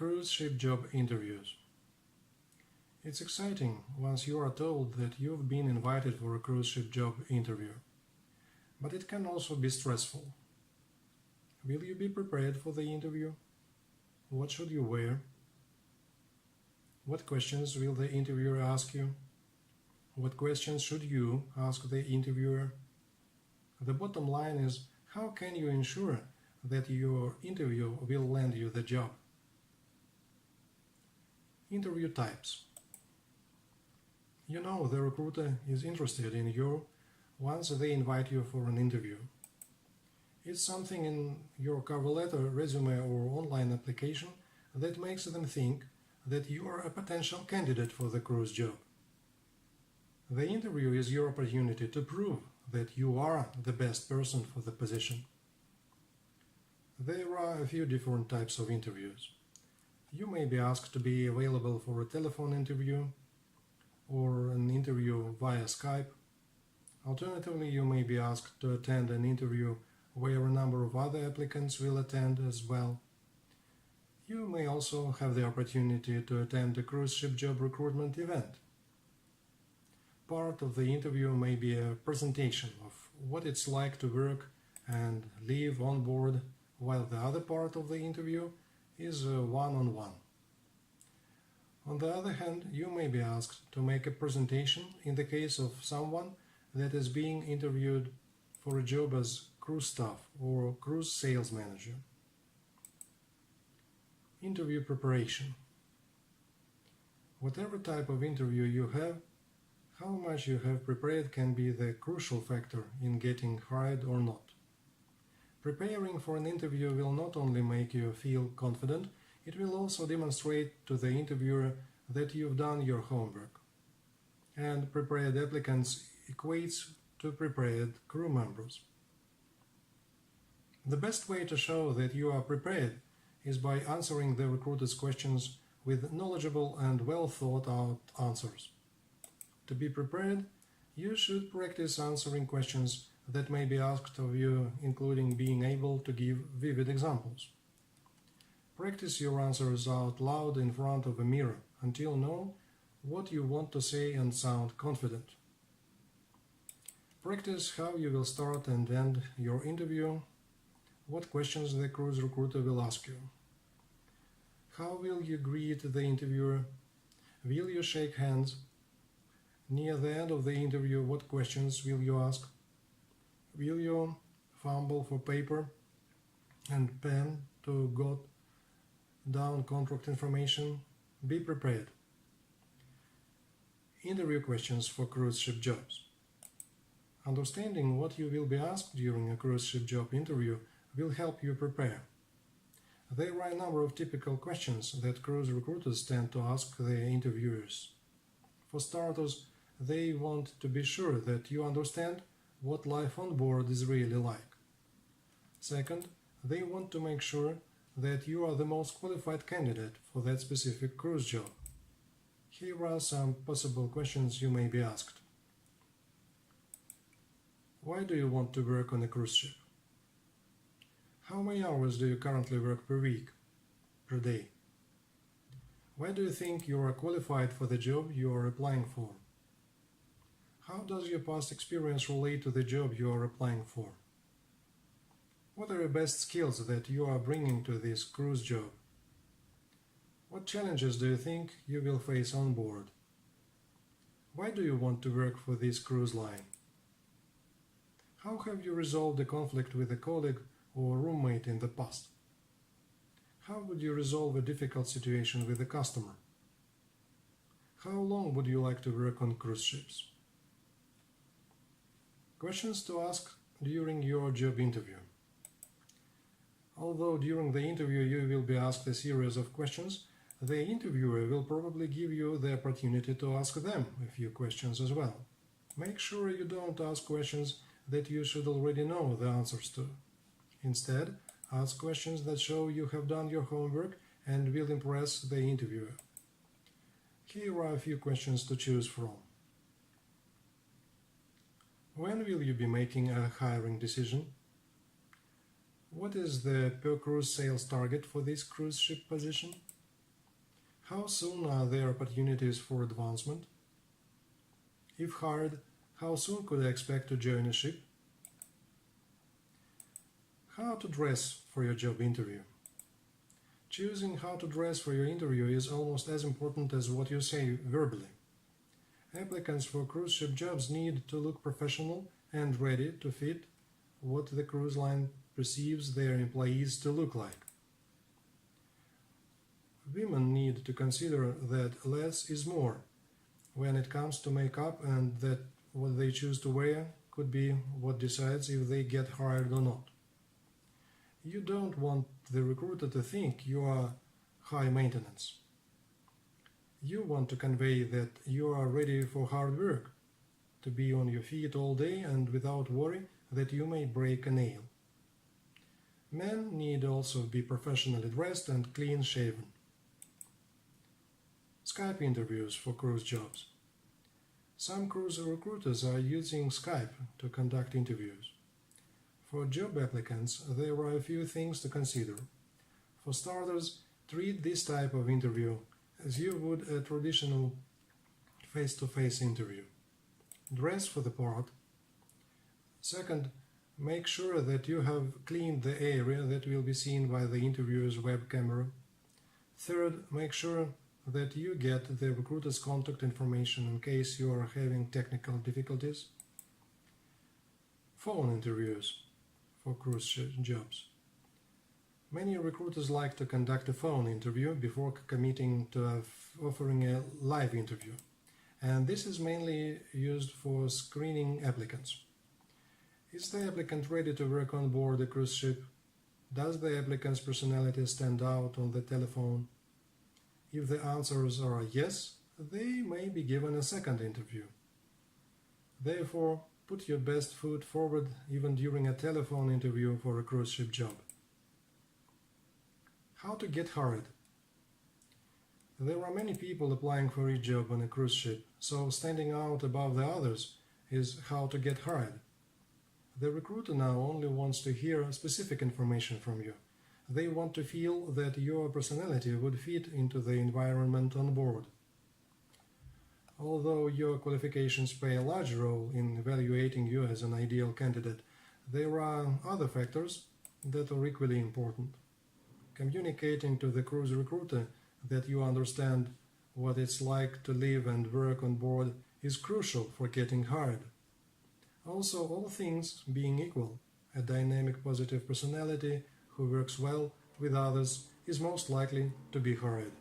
Cruise ship job interviews. It's exciting once you are told that you've been invited for a cruise ship job interview. But it can also be stressful. Will you be prepared for the interview? What should you wear? What questions will the interviewer ask you? What questions should you ask the interviewer? The bottom line is, how can you ensure that your interview will land you the job? Interview types. You know the recruiter is interested in you once they invite you for an interview. It's something in your cover letter, resume, or online application that makes them think that you are a potential candidate for the cruise job. The interview is your opportunity to prove that you are the best person for the position. There are a few different types of interviews. You may be asked to be available for a telephone interview or an interview via Skype. Alternatively, you may be asked to attend an interview where a number of other applicants will attend as well. You may also have the opportunity to attend a cruise ship job recruitment event. Part of the interview may be a presentation of what it's like to work and live on board, while the other part of the interview is one-on-one. On the other hand, you may be asked to make a presentation in the case of someone that is being interviewed for a job as cruise staff or cruise sales manager. Interview preparation. Whatever type of interview you have, how much you have prepared can be the crucial factor in getting hired or not. Preparing for an interview will not only make you feel confident, it will also demonstrate to the interviewer that you've done your homework. And prepared applicants equates to prepared crew members. The best way to show that you are prepared is by answering the recruiter's questions with knowledgeable and well thought out answers. To be prepared, you should practice answering questions that may be asked of you, including being able to give vivid examples. Practice your answers out loud in front of a mirror until you know what you want to say and sound confident. Practice how you will start and end your interview, what questions the cruise recruiter will ask you. How will you greet the interviewer? Will you shake hands? Near the end of the interview, what questions will you ask? Will you fumble for paper and pen to jot down contract information? Be prepared. Interview questions for cruise ship jobs. Understanding what you will be asked during a cruise ship job interview will help you prepare. There are a number of typical questions that cruise recruiters tend to ask their interviewers. For starters, they want to be sure that you understand what life on board is really like. Second, they want to make sure that you are the most qualified candidate for that specific cruise job. Here are some possible questions you may be asked. Why do you want to work on a cruise ship? How many hours do you currently work per week, per day? Why do you think you are qualified for the job you are applying for? How does your past experience relate to the job you are applying for? What are your best skills that you are bringing to this cruise job? What challenges do you think you will face on board? Why do you want to work for this cruise line? How have you resolved a conflict with a colleague or roommate in the past? How would you resolve a difficult situation with a customer? How long would you like to work on cruise ships? Questions to ask during your job interview. Although during the interview you will be asked a series of questions, the interviewer will probably give you the opportunity to ask them a few questions as well. Make sure you don't ask questions that you should already know the answers to. Instead, ask questions that show you have done your homework and will impress the interviewer. Here are a few questions to choose from. When will you be making a hiring decision? What is the per cruise sales target for this cruise ship position? How soon are there opportunities for advancement? If hired, how soon could I expect to join a ship? How to dress for your job interview. Choosing how to dress for your interview is almost as important as what you say verbally. Applicants for cruise ship jobs need to look professional and ready to fit what the cruise line perceives their employees to look like. Women need to consider that less is more when it comes to makeup, and that what they choose to wear could be what decides if they get hired or not. You don't want the recruiter to think you are high maintenance. You want to convey that you are ready for hard work, to be on your feet all day and without worry that you may break a nail. Men need also be professionally dressed and clean shaven. Skype interviews for cruise jobs. Some cruise recruiters are using Skype to conduct interviews. For job applicants, there are a few things to consider. For starters, treat this type of interview as you would a traditional face-to-face interview. Dress for the part. Second, make sure that you have cleaned the area that will be seen by the interviewer's web camera. Third, make sure that you get the recruiter's contact information in case you are having technical difficulties. Phone interviews for cruise jobs. Many recruiters like to conduct a phone interview before committing to offering a live interview, and this is mainly used for screening applicants. Is the applicant ready to work on board a cruise ship? Does the applicant's personality stand out on the telephone? If the answers are yes, they may be given a second interview. Therefore, put your best foot forward even during a telephone interview for a cruise ship job. How to get hired. There are many people applying for each job on a cruise ship, so standing out above the others is how to get hired. The recruiter now only wants to hear specific information from you. They want to feel that your personality would fit into the environment on board. Although your qualifications play a large role in evaluating you as an ideal candidate, there are other factors that are equally important. Communicating to the cruise recruiter that you understand what it's like to live and work on board is crucial for getting hired. Also, all things being equal, a dynamic, positive personality who works well with others is most likely to be hired.